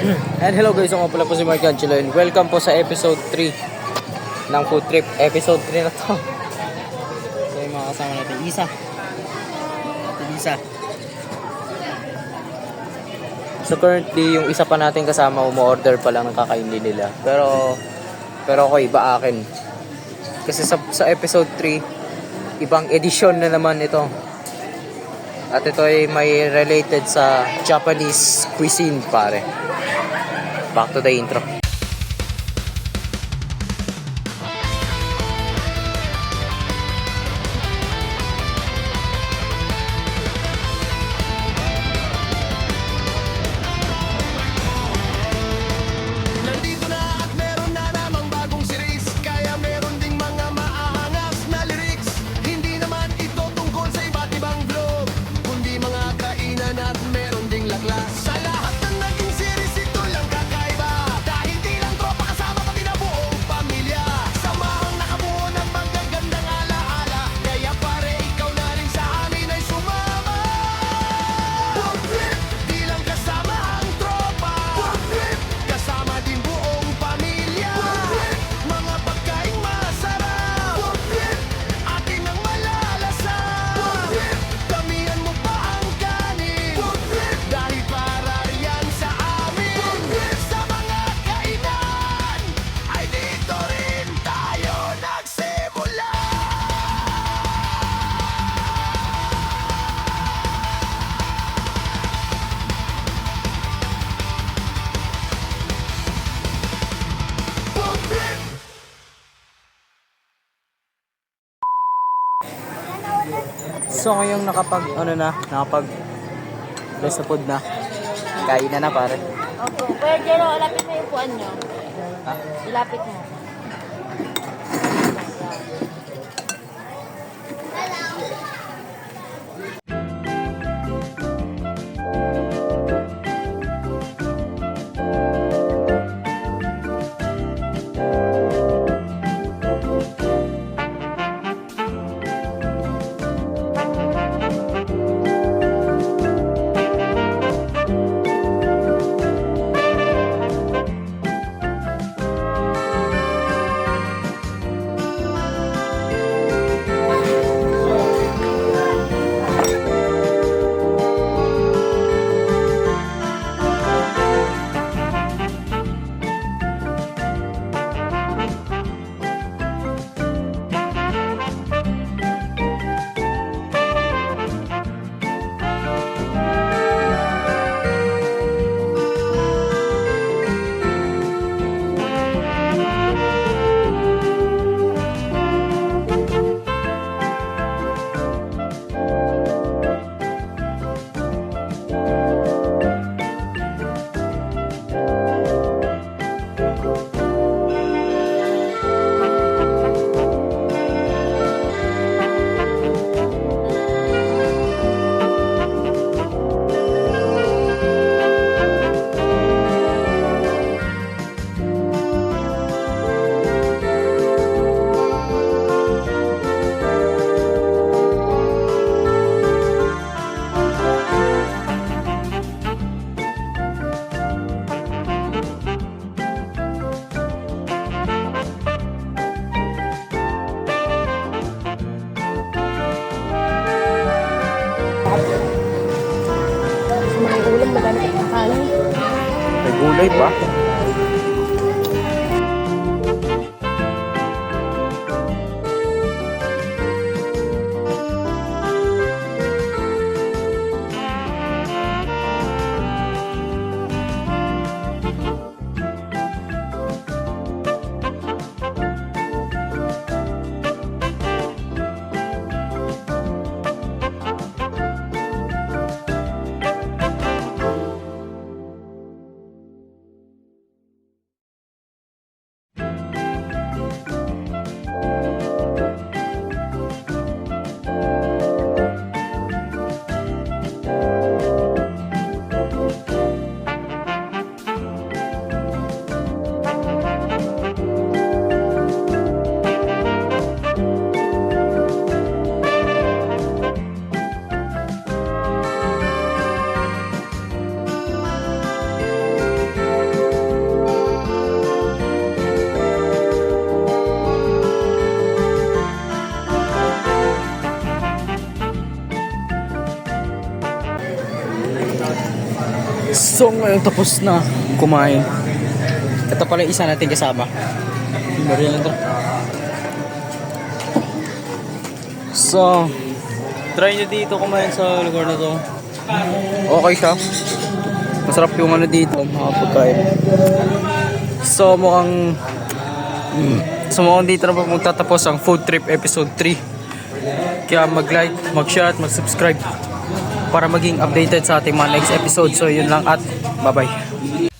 And hello guys, ako pala po si Mark Angelo and welcome po sa episode 3 ng food trip. Episode 3 na to. So yung mga kasama natin, Isa. So currently, yung isa pa natin kasama, umu-order pa lang ng kakainin nila. Pero ako iba akin. Kasi sa episode 3, ibang edisyon na naman ito. At ito ay may related sa Japanese cuisine, pare. Back to the intro. So ngayong nakapag rest food na. Kain na pare. Opo. Kuya Jero, ilapit mo yung puan nyo. Ha? Ilapit mo. May gulay pa. So ngayon tapos na kumain. Ito pala yung isa natin kasama. Mariel ito. So, try nyo dito kumain sa lugar na to. Okay siya. Masarap yung ano dito, mga pagkain. So mukhang dito na po magtatapos ang food trip episode 3. Kaya mag-like, mag-share at mag-subscribe para maging updated sa ating mga next episode. So yun lang at bye-bye.